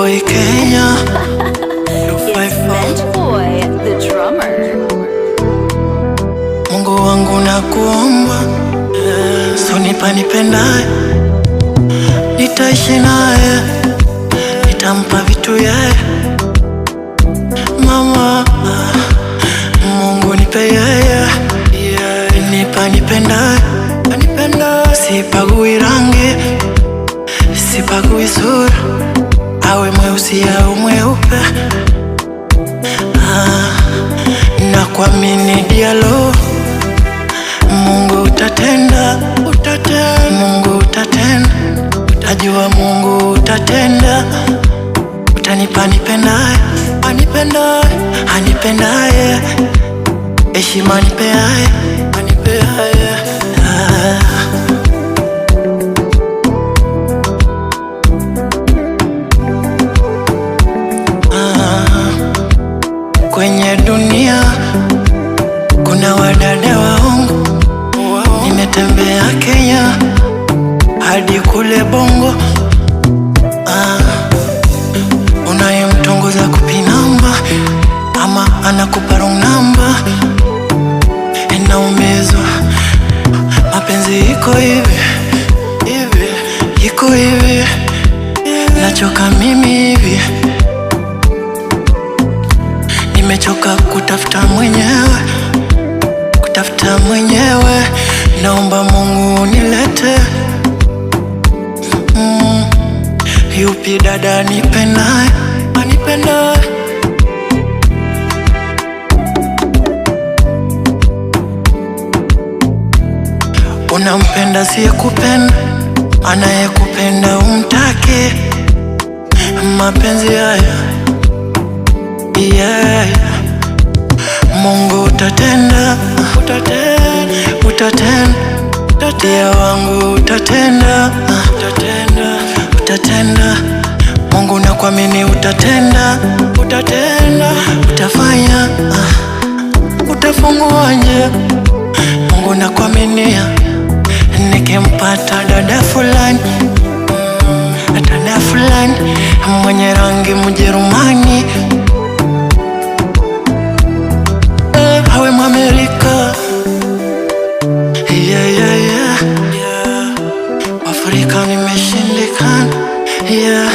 boy Kenya. It's Bench Boy, the drummer. Mungu wangu nakuomba, so nipendaye, nitaishi naye, nitampa vitu yeye. Mama, Mungu nipe yeye, nipendaye, sipagui rangi, sipagui sura, awe mweusi au mweupe. Na kuamini dialo, Mungu utatenda, Mungu utatenda, utajua Mungu utatenda. Utanipa nipendaye, anipendaye, heshima nipeaye, anipeaye. Kwenye dunia kuna wadada waongo, nimetembea Kenya hadi kule Bongo. Unayemtongoza kupinamba ama anakupa wrong number, inaumizwa. Mapenzi iko hivi, iko hivi, nachoka mimi hivi. Nimechoka kutafuta mwenyewe, naomba Mungu nilete. Yupi dada nipendaye, anipendaye. Unampenda siyekupenda, anayekupenda umtake. Mapenzi haya, yeah. Mungu utatenda, tia wangu utatenda, Mungu nakuamini utatenda, utafanya, utafungua njia. Mungu nakuaminia, nikimpata dada fulani, mwenye rangi Mjerumani, awe Mwamerika, yeah. Afrika nimeshindikana, yeah.